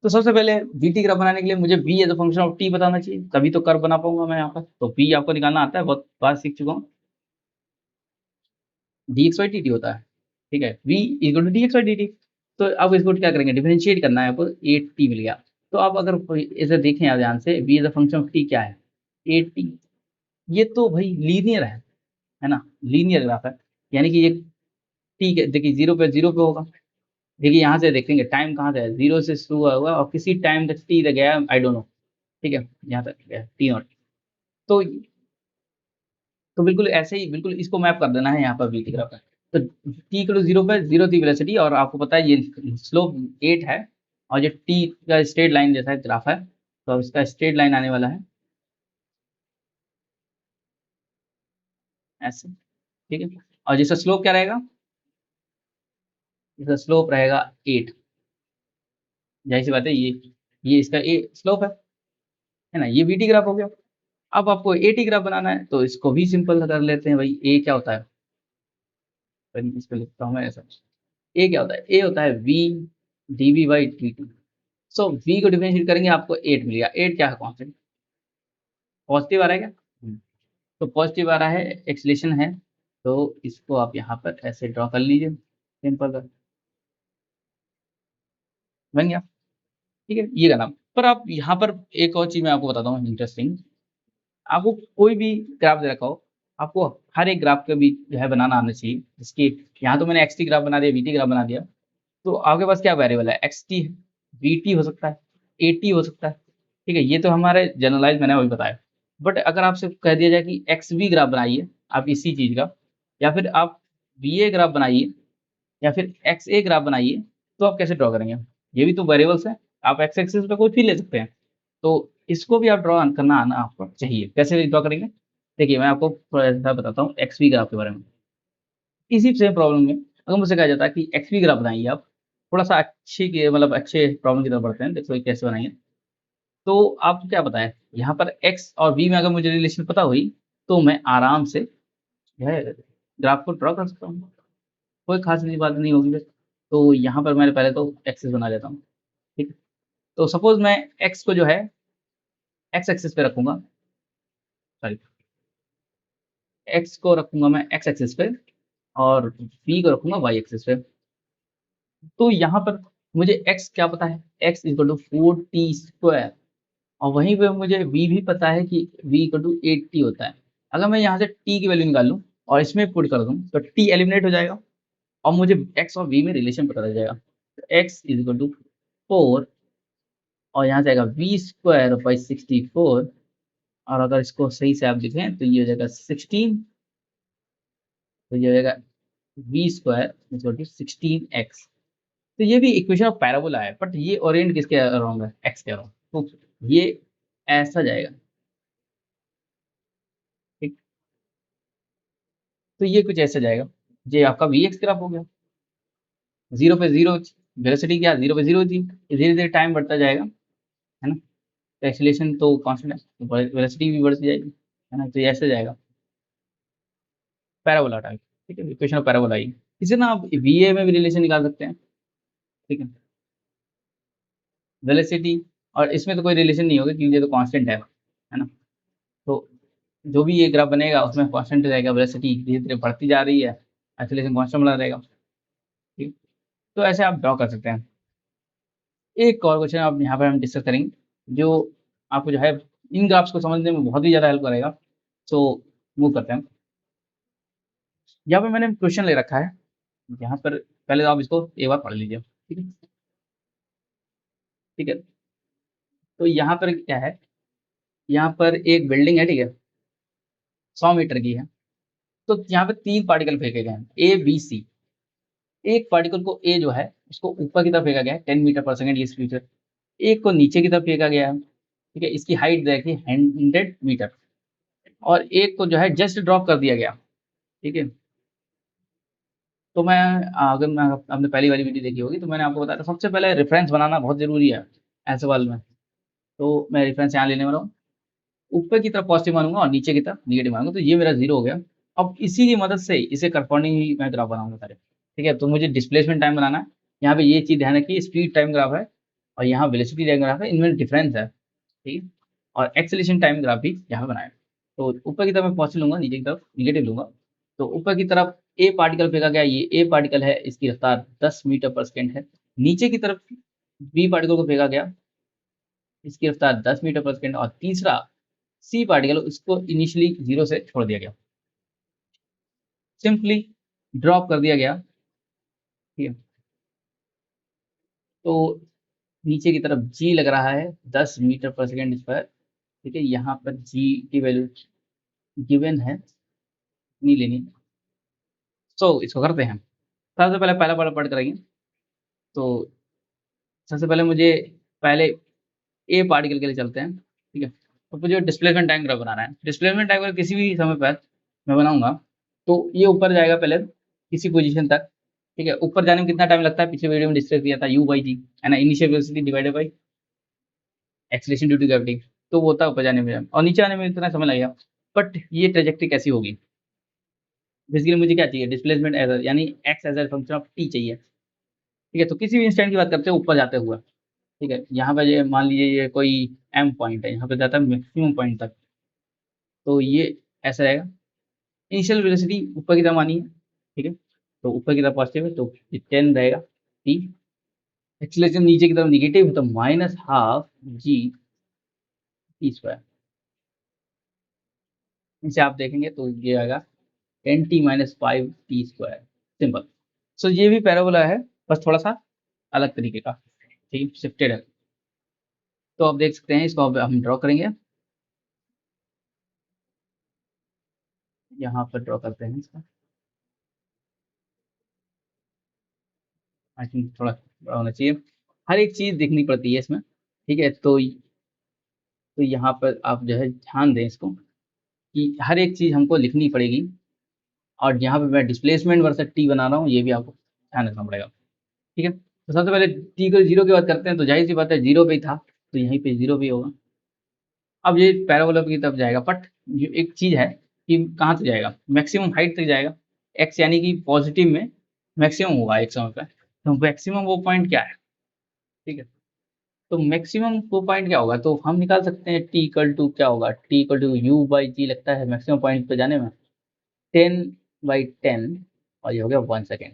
तो सबसे पहले बी टी ग्राफ बनाने के लिए मुझे b as a function of t बताना चाहिए, तभी तो कर्व बना पाऊंगा मैं यहाँ पर। तो बी आपको निकालना आता है, बहुत बात सीख चुका हूँ, d x y t t होता है, ठीक है। V equal to d x y d t. तो अब इसको क्या करेंगे, डिफरेंशिएट करना है आपको, ए टी मिल गया। तो आप अगर इसे देखें आप ध्यान से, b as a function of t क्या है, ए टी। ये तो भाई लीनियर है ना, लीनियर ग्राफ है, यानी कि ये टी के देखिए जीरो पे होगा। देखिए यहाँ से देखेंगे टाइम कहाँ से है, जीरो से शुरू हुआ होगा और किसी टाइम तक टी तक गया, आई डोंट नो, ठीक है, यहाँ तक गया टी नॉट। तो बिल्कुल ऐसे ही बिल्कुल इसको मैप कर देना है यहाँ पर बी टी ग्राफ है। तो टी इक्वल टू जीरो पे जीरो थी वेलोसिटी, और आपको पता है ये स्लोप 8 है, और जो टी का स्ट्रेट लाइन जैसा ग्राफ है, तो अब इसका स्ट्रेट लाइन आने वाला है ऐसे, ठीक है। और जिसका स्लोप क्या रहेगा, इसका स्लोप रहेगा 8, जाहिर सी बात है, ये इसका ए स्लोप है ना? ये वीटी ग्राफ हो गया। अब आपको एटी ग्राफ बनाना है, तो इसको भी सिंपल कर लेते हैं भाई। ए क्या होता है? इस पे लिखता हूँ मैं ऐसा। ए क्या होता है? ए होता है v d v by d t. So v को डिफरेंशिएट करेंगे, आपको 8 मिलेगा। 8 क्या है? कांस्टेंट। पॉजिटिव आ रहा है क्या? तो पॉजिटिव आ रहा है, एक्सलेशन है, तो इसको आप यहाँ पर ऐसे ड्रॉ कर लीजिए, सिंपल सा, बन गया। ठीक है, ये करना। पर आप यहाँ पर एक और चीज मैं आपको बताता हूँ इंटरेस्टिंग। आपको कोई भी ग्राफ दे रखा हो, आपको हर एक ग्राफ का भी जो है बनाना आना चाहिए। जिसकी यहाँ तो मैंने एक्स टी ग्राफ बना दिया, वीटी ग्राफ बना दिया। तो आपके पास क्या वेरिएबल है? एक्स टी है, वी टी हो सकता है, ए टी हो सकता है। ठीक है, ये तो हमारे जनरलाइज मैंने अभी बताया। बट अगर आपसे कह दिया जाए कि एक्स वी ग्राफ बनाइए आप इसी चीज का, या फिर आप वी ए ग्राफ बनाइए, या फिर एक्स ए ग्राफ बनाइए, तो आप कैसे ड्रॉ करेंगे? ये भी तो वेरिएबल्स हैं। आप एक्स एक्सिस पे कोई भी ले सकते हैं। तो इसको भी आप ड्रॉ करना आना आपको चाहिए। कैसे ड्रॉ करेंगे? देखिए, मैं आपको थोड़ा सा बताता हूँ एक्स वी ग्राफ के बारे में। इसी सेम प्रॉब्लम में अगर मुझसे कहा जाता है कि एक्स वी ग्राफ बनाइए आप, थोड़ा सा अच्छी के मतलब अच्छे प्रॉब्लम की तरफ बढ़ते हैं। देखो ये कैसे बनाएंगे। तो आपको क्या पता है, यहाँ पर एक्स और वी में अगर मुझे रिलेशन पता हुई, तो मैं आराम से जो है ग्राफ को ड्रॉ कर सकता हूँ। कोई खास नई बात नहीं होगी फिर। तो यहाँ पर मैंने पहले तो एक्सिस बना लेता हूँ। ठीक है, तो सपोज मैं एक्स को जो है एक्स एक्सिस पे रखूंगा, सॉरी, एक्स को रखूंगा मैं एक्स एक्सिस पे, और वी को रखूंगा वाई एक्सिस पे। तो यहाँ पर मुझे एक्स क्या पता है? X equal to 4t²। और वहीं पे मुझे वी भी पता है कि वी इक्वल टू 8t होता है। अगर मैं यहाँ से टी की वैल्यू निकाल लूँ और इसमें पुट कर दूँ, तो टी एलिमिनेट हो जाएगा और मुझे एक्स और वी में रिलेशन पता चल जाएगा। तो एक्स इज इक्वल टू 4, और यहाँ से आएगा वी² बाई 64। और अगर इसको सही से आप लिखें तो ये हो जाएगा 16। तो ये हो जाएगा वी² इक्वल टू 16x। तो ये भी इक्वेशन ऑफ पैराबोला है, बट ये ओरिएंट किसके अराउंड है? एक्स के अराउंड। तो ये ऐसा जाएगा। ठीक, तो ये कुछ ऐसा जाएगा। ये आपका वी एक्स ग्राफ हो गया। जीरो पे जीरो, वेलोसिटी क्या 0 पे 0 थी, धीरे धीरे टाइम बढ़ता जाएगा, है ना? तो एक्सीलरेशन तो कांस्टेंट है, तो वेलोसिटी भी बढ़ती जाएगी, है ना? तो ये ऐसे जाएगा पैराबोला टाइप। ठीक है, इक्वेशन ऑफ पैराबोला ही। इसे ना आप वीए में भी रिलेशन निकाल सकते हैं। ठीक है, वेलोसिटी और इसमें तो कोई रिलेशन नहीं होगा क्योंकि ये तो कांस्टेंट है ना? तो जो भी ये ग्राफ बनेगा उसमें कांस्टेंट रहेगा, वेलोसिटी धीरे धीरे बढ़ती जा रही है, एक्सीलरेशन कांस्टेंट बना रहेगा। ठीक, तो ऐसे आप ड्रॉ कर सकते हैं। एक और क्वेश्चन आप यहाँ पर हम डिस्कस करेंगे, जो आपको जो है इन ग्राफ्स को समझने में बहुत ही ज़्यादा हेल्प करेगा। सो मूव करते हैं। यहाँ पे मैंने क्वेश्चन ले रखा है। यहाँ पर पहले तो आप इसको एक बार पढ़ लीजिए। ठीक है, ठीक है। तो यहाँ पर क्या है, यहाँ पर एक बिल्डिंग है, ठीक है, 100 मीटर की है। तो यहाँ पे 3 पार्टिकल फेंके गए हैं, ए बी सी। एक पार्टिकल को ए जो है उसको ऊपर की तरफ फेंका गया है 10 मीटर पर सेकेंड की स्पीड से। एक को नीचे की तरफ फेंका गया है। ठीक है, इसकी हाइट देखिए 100 मीटर। और एक को जो है जस्ट ड्रॉप कर दिया गया। ठीक है, तो मैं अगर मैं आपने पहली वाली वीडियो देखी होगी तो मैंने आपको बताया था सबसे पहले रेफरेंस बनाना बहुत जरूरी है ऐसे सवाल में। तो मैं रेफरेंस यहाँ लेने वाला हूँ, ऊपर की तरफ पॉजिटिव मानूंगा और नीचे की तरफ निगेटिव मानूंगा, तो ये मेरा जीरो हो गया। अब इसी की मदद से इसे करस्पॉन्डिंग ही मैं ग्राफ बनाऊंगा सारे। ठीक है, तो मुझे डिस्प्लेसमेंट टाइम बनाना है। यहाँ पे ये चीज ध्यान रखिए, स्पीड टाइम ग्राफ है और यहाँ वेलोसिटी टाइम ग्राफ है, इनमें डिफरेंस है। ठीक है, और एक्सेलेरेशन टाइम ग्राफ भी यहाँ पे बनाया। तो ऊपर की तरफ मैं पॉजिटिव लूंगा, नीचे की तरफ निगेटिव लूंगा। तो ऊपर की तरफ ए पार्टिकल फेंका गया, ये ए पार्टिकल है, इसकी रफ्तार 10 मीटर पर सेकेंड है। नीचे की तरफ बी पार्टिकल को फेंका गया, इसकी रफ्तार 10 मीटर पर सेकेंड। और तीसरा सी पार्टिकल, उसको इनिशियली जीरो से छोड़ दिया गया, सिंपली ड्रॉप कर दिया गया। ठीक है, तो नीचे की तरफ जी लग रहा है 10 मीटर पर सेकेंड स्क्वायर। ठीक है, यहाँ पर जी की वैल्यू गिवन है, नहीं लेनी। सो इसको करते हैं। सबसे पहले पहला पार्ट पढ़ करेंगे। तो सबसे पहले मुझे पहले ए पार्टिकल के लिए चलते हैं। ठीक है, तो मुझे डिस्प्लेसमेंट टाइम ग्राफ बनाना है। डिस्प्लेसमेंट टाइम ग्राफ किसी भी समय पर मैं बनाऊंगा, तो ये ऊपर जाएगा पहले किसी पोजीशन तक, ठीक है। ऊपर जाने में कितना टाइम लगता है, पिछले वीडियो में डिस्कस किया था, यू बाई जी है ना, initial velocity divided by acceleration due to gravity, तो वो होता है ऊपर जाने में, और नीचे आने में इतना समय लगेगा। बट ये ट्रेजेक्टरी कैसी होगी, बेसिकली मुझे क्या चाहिए, डिस्प्लेसमेंट एज यानी x as a function of t चाहिए। ठीक है, तो किसी भी इंस्टेंट की बात करते हैं ऊपर जाते हुए, ठीक है, यहाँ पे ये मान लीजिए ये कोई एम पॉइंट है, यहाँ पे जाता है मैक्सिमम पॉइंट तक, तो ये ऐसा रहेगा। इनिशियल वेलोसिटी ऊपर की तरफ मानी है, ठीक है, तो ऊपर की तरफ पॉजिटिव है, तो 10 रहेगा टी। एक्सीलरेशन नीचे की तरफ निगेटिव है, तो minus half G T square. इसे आप देखेंगे तो ये आएगा 10t-5 t स्क्वायर, सिंपल। सो ये भी पैराबोला है, बस थोड़ा सा अलग तरीके का, ठीक है, शिफ्टेड है। तो आप देख सकते हैं, इसको अब हम ड्रॉ करेंगे, यहाँ पर ड्रॉ करते हैं इसका। आई थिंक थोड़ा बड़ा होना चाहिए, हर एक चीज़ देखनी पड़ती है इसमें, ठीक है। तो यहाँ पर आप जो है ध्यान दें इसको, कि हर एक चीज़ हमको लिखनी पड़ेगी, और यहाँ पे मैं डिस्प्लेसमेंट वर्सेस टी बना रहा हूँ, ये भी आपको ध्यान रखना पड़ेगा, ठीक है। तो सबसे पहले टी को जीरो की बात करते हैं, तो जाहिर सी बात है जीरो पे ही था, तो यहीं पे जीरो भी होगा। अब ये पैराबोला की तरफ जाएगा, बट ये एक चीज़ है कि कहाँ तक जाएगा, मैक्सिमम हाइट तक जाएगा, एक्स यानी कि पॉजिटिव में मैक्सिमम होगा एक समय पे, तो मैक्सिमम वो पॉइंट क्या है, ठीक है। तो मैक्सिमम वो पॉइंट क्या होगा, तो हम निकाल सकते हैं टी इक्वल टू क्या होगा, t equal to u by g लगता है मैक्सिमम पॉइंट पे जाने में, 10/10, और ये हो गया 1 सेकेंड,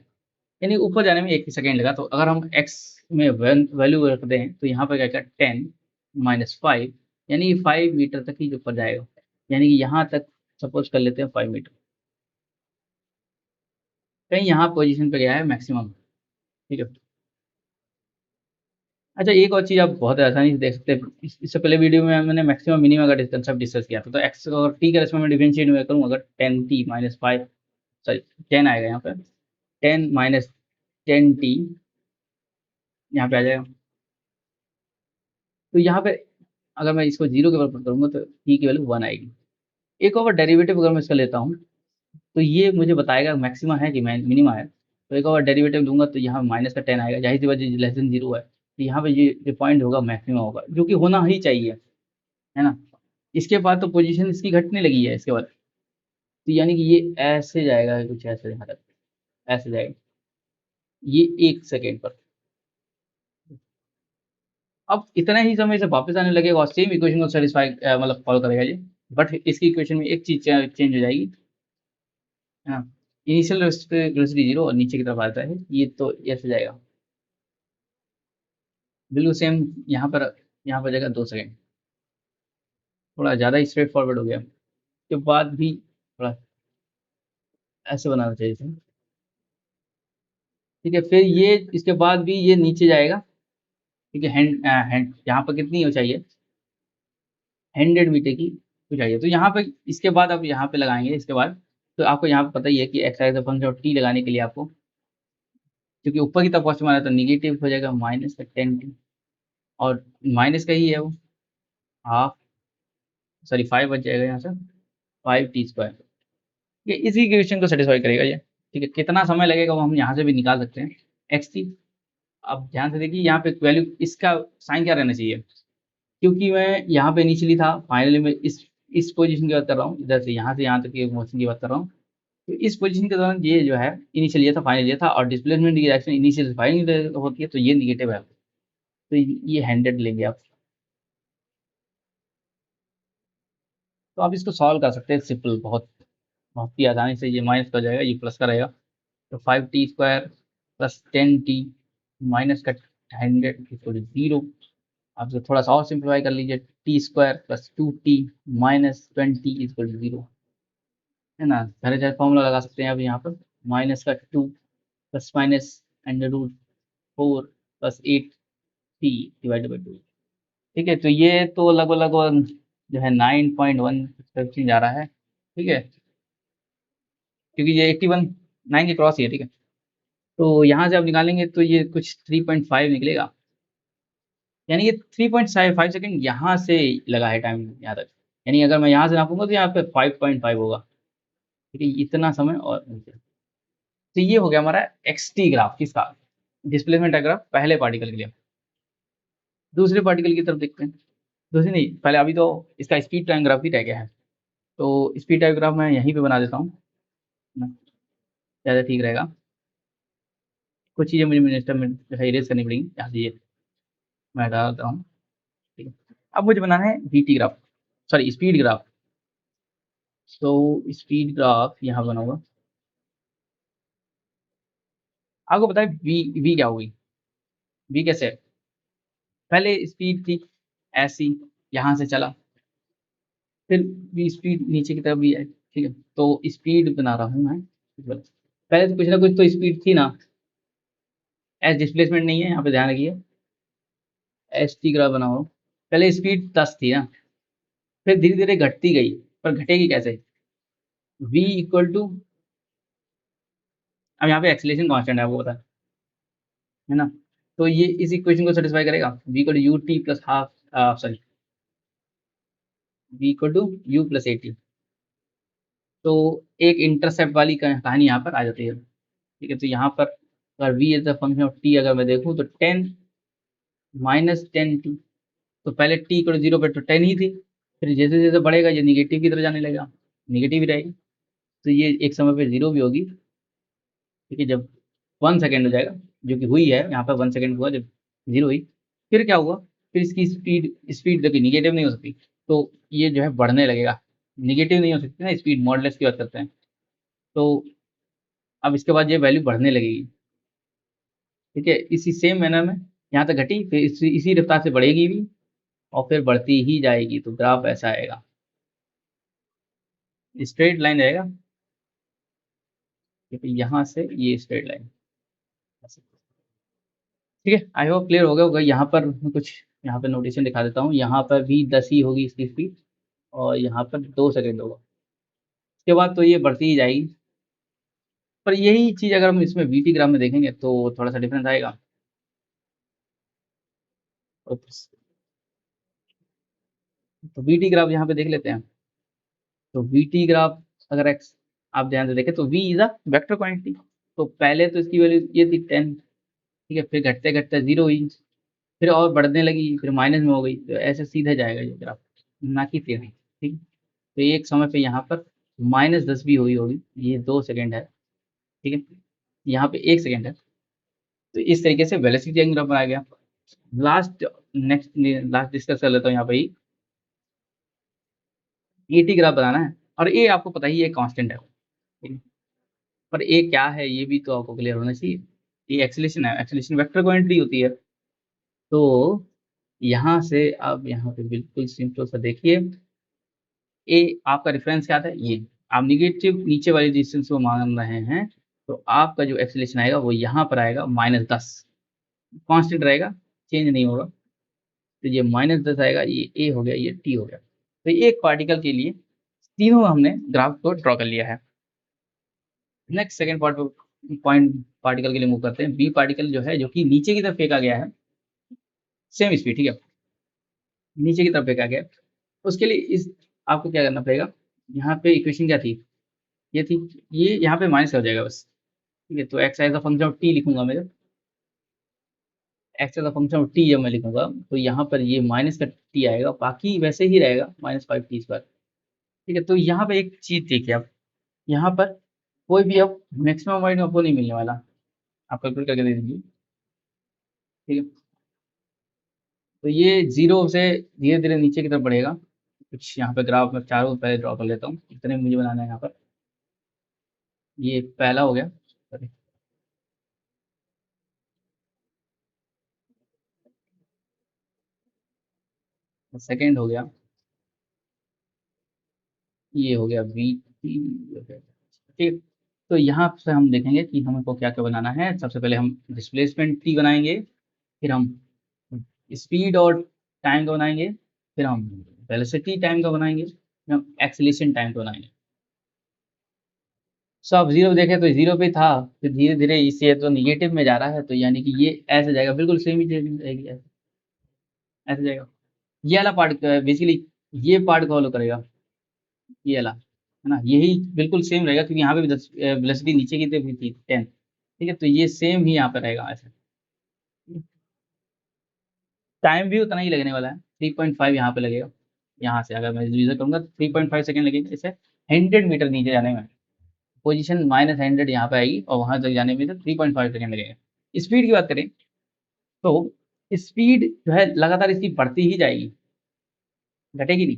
यानी ऊपर जाने में 1 सेकेंड लगा। तो अगर हम एक्स में वैल्यू रख दें, तो यहाँ पर क्या क्या 10-5, यानी कि 5 मीटर तक ही जो ऊपर जाएगा, यानी कि यहाँ तक सपोज कर लेते हैं 5 मीटर, कहीं यहाँ पोजीशन पे गया है मैक्सिमम, ठीक है। अच्छा, एक और चीज़ आप बहुत आसानी से देख सकते हैं, इससे पहले वीडियो में मैंने मैक्सिमम मिनिमम का कंसेप्ट डिस्कस किया था, तो एक्स और टी का रेस्पेक्ट में डिफरेंशिएट में करूँ, अगर 10t-5, सॉरी 10 आएगा यहाँ पे, 10-10t यहाँ पे आ जाएगा। तो यहाँ पे अगर मैं इसको जीरो के बराबर करूँगा, तो टी की वैल्यू 1 आएगी। एक और डेरिवेटिव अगर मैं इसका लेता हूँ, तो ये मुझे बताएगा मैक्सिमा है कि मिनिमा है। तो एक और डेरिवेटिव लूंगा, तो यहाँ माइनस का 10 आएगा, जाहिर सी बात है लेस देन जीरो है, तो यहाँ पे ये जो पॉइंट होगा मैक्सिमा होगा, जो कि होना ही चाहिए, है ना। इसके बाद तो पोजीशन इसकी घटने लगी है इसके बाद, तो यानी कि ये ऐसे जाएगा, कुछ ऐसे यहाँ तक ऐसे जाएगा, ये 1 सेकेंड पर। अब इतना ही समय से वापस आने लगेगा, और सेम इक्वेशन को सेटिस्फाई मतलब फॉलो करेगा ये, बट इसकी इक्वेशन में एक चीज चेंज हो जाएगी, है ना। इनिशियल वेलोसिटी जीरो और नीचे की तरफ आता है, ये तो ऐसे जाएगा बिल्कुल सेम, यहाँ पर जाएगा 2 सेकेंड, थोड़ा ज़्यादा ही स्ट्रेट फॉरवर्ड हो गया। उसके बाद भी थोड़ा ऐसे बनाना चाहिए था, ठीक है। फिर ये इसके बाद भी ये नीचे जाएगा, ठीक है, हैंड यहाँ पर कितनी हो चाहिए, 100 मीटर की हो चाहिए, तो यहाँ पे इसके बाद आप यहाँ पे लगाएंगे इसके बाद, तो आपको यहाँ पे पता ही है कि एक्स एक्स फंक्शन और टी लगाने के लिए आपको, क्योंकि ऊपर की तरफ पॉजिटिव आना है, तो निगेटिव हो जाएगा -10t, और माइनस का ही है वो, हाफ, सॉरी 5 बच जाएगा यहाँ से, 5t स्क्वायर, ये इसी इक्वेशन को सेटिस्फाई करेगा ये, ठीक है। कितना समय लगेगा वो हम यहाँ से भी निकाल सकते हैं, एक्स टी। अब ध्यान से देखिए, यहाँ पे वैल्यू इसका साइन क्या रहना चाहिए, क्योंकि मैं यहाँ पे इनिशियली था, फाइनली मैं इस पोजीशन की बात कर रहा हूँ, इधर से यहाँ तक की मोशन की बात कर रहा हूँ, तो इस पोजीशन के दौरान ये जो है इनिशियल ये था, फाइनल ये था, और डिस्प्लेसमेंट की डायरेक्शन इनिशियल से फाइनल होती है, तो ये निगेटिव है, तो ये 100 लेंगे आप। तो आप इसको सॉल्व कर सकते हैं, सिंपल, बहुत बहुत ही आसानी से, ये माइनस का जाएगा, ये प्लस का रहेगा, तो 5t² प्लस 10t माइनस का 100 = 0। आप इसे थोड़ा सा और सिंप्लीफाई कर लीजिए, t² प्लस 2t माइनस 20 = 0, है ना। पहले चाहे फॉर्मूला लगा सकते हैं अब यहाँ पर, माइनस का 2 प्लस माइनस √4 प्लस 8t/2, ठीक है। तो ये तो लगभग लगभग जो है 9.1 जा रहा है, ठीक है, क्योंकि ये 81 9 के क्रॉस ही है, ठीक है। तो यहाँ से आप निकालेंगे तो ये कुछ 3.5 निकलेगा, यानी ये 3.5 सेकंड यहाँ से लगा है टाइम यहाँ तक, यानी अगर मैं यहाँ से नापूंगा तो यहाँ पे 5.5 होगा, ठीक है, इतना समय और तो ये हो गया हमारा xt ग्राफ, किसका, डिस्प्लेसमेंट ग्राफ पहले पार्टिकल के लिए। दूसरे पार्टिकल की तरफ देखते हैं, दूसरी नहीं, पहले अभी तो इसका स्पीड टाइम ग्राफ ही रह गया है। तो स्पीड टाइम ग्राफ मैं यहीं पे बना देता हूँ, ज़्यादा ठीक रहेगा। कुछ चीज़ें मुझे मिनिस्टर में इरेज करनी पड़ेंगी, यहाँ से ये मैं हटा देता हूँ। ठीक है, अब मुझे बनाना है VT graph, sorry speed graph. तो स्पीड ग्राफ यहाँ बनाऊंगा। आपको पता है वी वी क्या होगी, वी कैसे है, पहले स्पीड थी ऐसी, यहाँ से चला, फिर वी स्पीड नीचे की तरफ भी है, ठीक है। तो स्पीड बना रहा हूँ मैं, पहले तो कुछ ना कुछ तो स्पीड थी ना, एस डिस्प्लेसमेंट नहीं है, यहाँ पे ध्यान रखिए, एस टी ग्राफ बनाओ। पहले स्पीड 10 थी ना, फिर धीरे धीरे घटती गई, पर घटेगी कैसे, v इक्वल टू, अब यहाँ पे एक्सीलरेशन कांस्टेंट है, वो पता है ना। तो ये इस इक्वेशन को सेटिस्फाई करेगा, v equal to u t plus half, sorry v equal to u plus a t. तो एक इंटरसेप्ट वाली कहानी यहाँ पर आ जाती है, ठीक है। तो यहाँ पर अगर v as a function of t अगर मैं देखूँ तो 10 माइनस 10t, तो पहले t इक्वल टू 0 पर तो 10 ही थी, फिर जैसे जैसे बढ़ेगा ये निगेटिव की तरफ जाने लगेगा, निगेटिव ही रहेगी। तो ये एक समय पे 0 भी होगी, ठीक है। जब 1 सेकेंड हो जाएगा, जो कि हुई है यहाँ पर 1 सेकेंड हुआ जब 0 हुई, फिर क्या हुआ, फिर इसकी स्पीड स्पीड देखिए निगेटिव नहीं हो सकती, तो ये जो है बढ़ने लगेगा, निगेटिव नहीं हो सकती ना, स्पीड मॉडलेस की बात करते हैं। तो अब इसके बाद ये वैल्यू बढ़ने लगेगी, ठीक है। इसी सेम मैनर में यहाँ तक घटी, फिर इसी रफ्तार से बढ़ेगी भी, और फिर बढ़ती ही जाएगी। तो ग्राफ ऐसा आएगा, स्ट्रेट लाइन रहेगा, ठीक है, यहाँ से ये स्ट्रेट लाइन, ठीक है। आई होप क्लियर हो गया होगा। यहाँ पर मैं कुछ यहाँ पे नोटेशन दिखा देता हूँ, यहाँ पर भी 10 ही होगी इसकी स्पीड, और यहाँ पर 2 सेकेंड होगा, उसके बाद तो ये बढ़ती ही जाएगी। पर यही चीज़ अगर हम इसमें वीटी ग्राम में देखेंगे तो थोड़ा सा डिफरेंस आएगा। तो वीटी ग्राफ यहाँ पे देख लेते हैं। तो वीटी ग्राफ अगर एक्स आप ध्यान से देखें तो v is a vector quantity. तो पहले तो इसकी वैल्यू ये थी 10, ठीक है, फिर घटते घटते 0 हुई, फिर और बढ़ने लगी, फिर माइनस में हो गई, तो ऐसे सीधे जाएगा ये ग्राफ, ना कि टेढ़ी, ठीक है। तो एक समय पे यहाँ पर -10 भी हुई होगी, ये 2 सेकेंड है, ठीक है, यहाँ पे 1 सेकेंड है। तो इस तरीके से वेलोसिटी एंगल बनाया गया। लास्ट नेक्स्ट लास्ट डिस्कस कर लेता हूँ यहाँ पे ही, ईटी ग्राफ बनाना है, और ए आपको पता ही है कांस्टेंट है, ठीक है? पर ए क्या है ये भी तो आपको क्लियर होना चाहिए। ये एक्सेलेरेशन है, एक्सेलेरेशन वेक्टर क्वांटिटी होती है। तो यहाँ से आप यहाँ पे बिल्कुल सिंपल सा देखिए, ए आपका रेफरेंस क्या था, ये आप निगेटिव नीचे वाली डिस्टेंस को मान रहे हैं, तो आपका जो एक्सेलेरेशन आएगा वो यहाँ पर आएगा -10, कांस्टेंट रहेगा, चेंज नहीं होगा। तो ये -10 आएगा, ये ए हो गया, ये टी हो गया। तो एक पार्टिकल के लिए तीनों हमने ग्राफ को ड्रॉ कर लिया है। नेक्स्ट सेकंड पॉइंट पार्टिकल के लिए मूव करते हैं। बी पार्टिकल जो है, जो कि नीचे की तरफ फेंका गया है, सेम स्पीड, ठीक है, नीचे की तरफ फेंका गया है। उसके लिए इस आपको क्या करना पड़ेगा, यहाँ पे इक्वेशन क्या थी, ये थी, ये यहाँ पे माइनस हो जाएगा बस, ठीक है। तो x as a function of t लिखूंगा मैं, x as a function of t जब मैं लिखूंगा तो यहाँ पर ये माइनस का टी आएगा, बाकी वैसे ही रहेगा -5t², ठीक है। तो यहाँ पे एक चीज देखिए आप, यहाँ पर कोई भी अब मैक्सिमम पॉइंट आपको नहीं मिलने वाला, आप कैलकुलेट करके दे दीजिए, ठीक है। तो ये 0 से धीरे धीरे नीचे की तरफ बढ़ेगा। कुछ यहाँ पे ग्राफ में चारों पहले ड्रॉ कर लेता हूँ, इतने मुझे बनाना है यहाँ पर। ये पहला हो गया, सॉरी, सेकेंड हो गया, ये हो गया बी, ठीक है। तो यहाँ से हम देखेंगे कि हमको क्या क्या बनाना है। सबसे पहले हम डिस्प्लेसमेंट टी बनाएंगे, फिर हम स्पीड और टाइम का बनाएंगे, फिर हम वेलोसिटी टाइम का बनाएंगे, फिर हम एक्सीलरेशन टाइम का बनाएंगे। सो आप 0 देखें तो 0 पे था, फिर धीरे धीरे इससे तो निगेटिव में जा रहा है, तो यानी कि ये ऐसे जाएगा, बिल्कुल सेम ही चीज़ रहेगी, ऐसे ऐसे जाएगा। ये वाला पार्ट बेसिकली ये पार्ट फॉलो करेगा, ये वाला, है ना, यही बिल्कुल सेम रहेगा क्योंकि यहाँ पे भी वेलोसिटी नीचे की तरफ थी 10, ठीक है, तो ये सेम ही यहाँ पे रहेगा ऐसे। टाइम भी उतना ही लगने वाला है, 3.5 यहाँ पे लगेगा। यहाँ से अगर मैं यूज़र करूँगा तो 3.5 सेकंड लगेगा इसे 100 मीटर नीचे जाने में। पोजीशन -100 यहाँ पे आएगी और वहाँ तक जाने में तो 3.5 सेकंड लगेगा। स्पीड की बात करें तो स्पीड जो है लगातार इसकी बढ़ती ही जाएगी, घटेगी नहीं।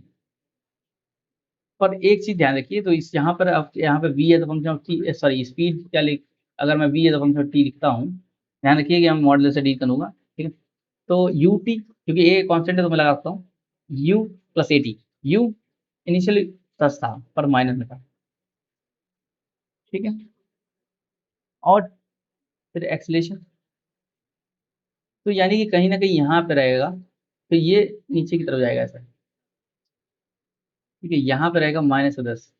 पर एक चीज़ ध्यान रखिए, तो इस यहाँ पर आप यहाँ पे v as a function of t, sorry speed क्या लिख, अगर मैं v as a function of t लिखता हूँ, ध्यान रखिए कि हम मॉडुलस से डील करूँगा, ठीक है? तो ut क्योंकि a कांस्टेंट है तो मैं लगा सकता हूँ u plus at। u initially plus था पर माइनस में था, ठीक है? और फिर एक्सेलरेशन, तो यानी कि कहीं न कहीं यहाँ पे रहेगा, तो ये नीचे की तरफ जाएगा ऐसा, ठीक है? यहाँ पे रहेगा -10।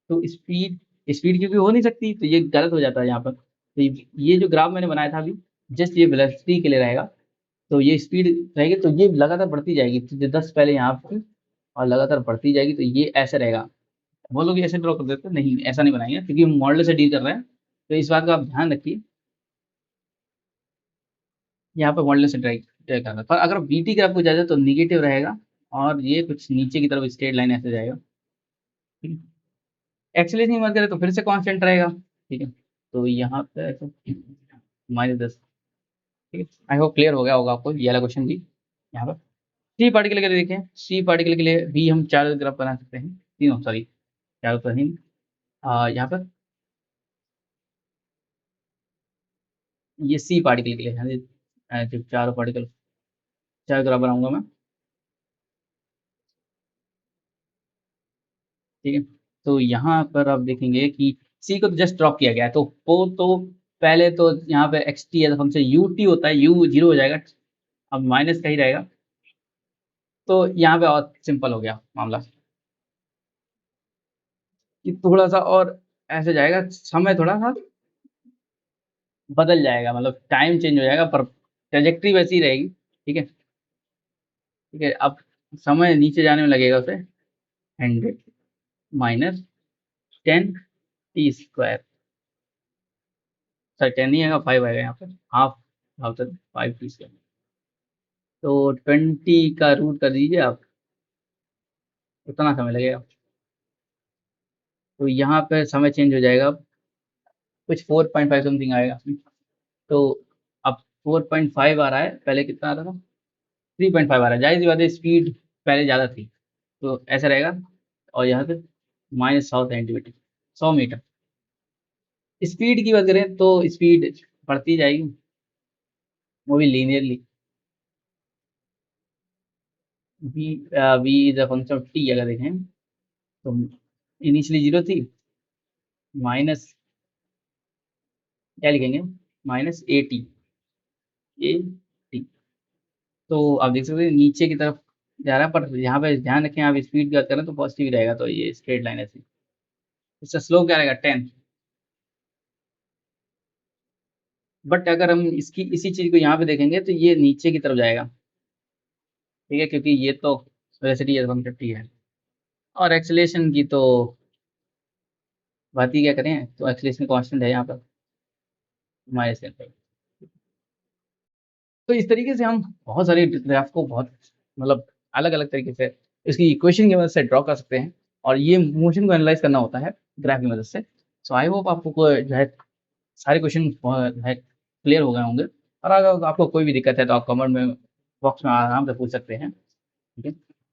तो स्पीड स्पीड क्योंकि हो नहीं सकती, तो ये गलत हो जाता है यहाँ पर। तो ये जो ग्राफ मैंने बनाया था अभी, जस्ट ये वेलोसिटी के लिए रहेगा, तो ये स्पीड रहेगी, तो ये लगातार बढ़ती जाएगी। तो जो 10 पहले यहाँ थी और लगातार बढ़ती जाएगी, तो ये ऐसे रहेगा। बोलोगे ऐसे ड्रॉ कर देते हैं, नहीं ऐसा नहीं बनाएंगे क्योंकि हम मॉडल से डील कर रहे हैं, तो इस बात का आप ध्यान रखिए। यहाँ पे मॉडल से ड्राइव ड्राइव करना है। पर अगर बीटी ग्राफ को जाए तो नेगेटिव रहेगा और ये कुछ नीचे की तरफ स्ट्रेट लाइन ऐसे जाएगा, ठीक है? एक्सेलरेशन की बात करें तो फिर से कांस्टेंट रहेगा, ठीक है? तो यहाँ पे ऐसे -10, ठीक है? आई होप क्लियर हो गया होगा आपको ये वाला क्वेश्चन भी। यहाँ पर सी पार्टिकल के लिए देखें, सी पार्टिकल के लिए भी हम चारों तरफ बना सकते हैं, तीनों सॉरी चारों तरफ ही। यहाँ पर ये सी पार्टिकल के लिए है, जो चारों पार्टिकल चारों तरफ बनाऊंगा मैं, ठीक है? तो यहाँ पर आप देखेंगे कि सी को तो जस्ट ड्रॉप किया गया है, तो वो तो पहले तो यहाँ पे x t as function u t होता है, यू जीरो हो जाएगा, अब माइनस का ही रहेगा। तो यहाँ पे और सिंपल हो गया मामला कि थोड़ा सा और ऐसे जाएगा, समय थोड़ा सा बदल जाएगा, मतलब टाइम चेंज हो जाएगा पर ट्रेजेक्ट्री वैसी ही रहेगी, ठीक है? ठीक है, अब समय नीचे जाने में लगेगा उसे 100 माइनस 10 टी स्क्वायर, सर 10 नहीं आएगा, 5 आएगा यहाँ पर, हाफ हाफ 5 टी स्क्वायर, तो 20 का रूट कर दीजिए आप, उतना समय लगेगा। तो यहाँ पे समय चेंज हो जाएगा, कुछ 4.5 समथिंग आएगा। तो अब 4.5 आ रहा है, पहले कितना आ रहा था? 3.5 आ रहा है, जाहिर-सी बात है स्पीड पहले ज़्यादा थी, तो ऐसा रहेगा और यहाँ पे -100 सेंटीमीटर, 100 मीटर। स्पीड की बात करें तो स्पीड बढ़ती जाएगी, वो भी linearly. v is a function of t अगर देखें तो इनिशियली 0 थी, माइनस क्या लिखेंगे? -at, at। तो आप देख सकते हैं नीचे की तरफ जा रहा है, पर यहाँ पे ध्यान रखें आप स्पीड की बात करें तो पॉजिटिव ही रहेगा, तो ये स्ट्रेट लाइन ऐसी। इसका स्लोप क्या रहेगा? 10। बट अगर हम इसकी इसी चीज़ को यहाँ पे देखेंगे तो ये नीचे की तरफ जाएगा, ठीक है? क्योंकि ये तो वेलोसिटी एज 150 है और एक्सेलरेशन की तो बात ही क्या करें, तो एक्सेलरेशन कांस्टेंट है यहाँ पर -10। तो इस तरीके से हम बहुत सारे ग्राफ को बहुत मतलब अलग-अलग तरीके से इसकी इक्वेशन की मदद से ड्रॉ कर सकते हैं और ये मोशन को एनालाइज़ करना होता है ग्राफ की मदद से। सो आई होप आपको जो है सारे क्वेश्चन जो है क्लियर हो गए होंगे और अगर आपको कोई भी दिक्कत है तो आप कमेंट में बॉक्स में आराम से पूछ सकते हैं, ठीक है?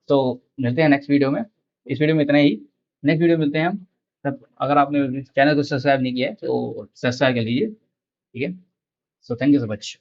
तो मिलते हैं नेक्स्ट वीडियो में। इस वीडियो में इतना ही, नेक्स्ट वीडियो में मिलते हैं हम। तब अगर आपने चैनल को सब्सक्राइब नहीं किया है तो सब्सक्राइब कर लीजिए, ठीक है? So thank you so much.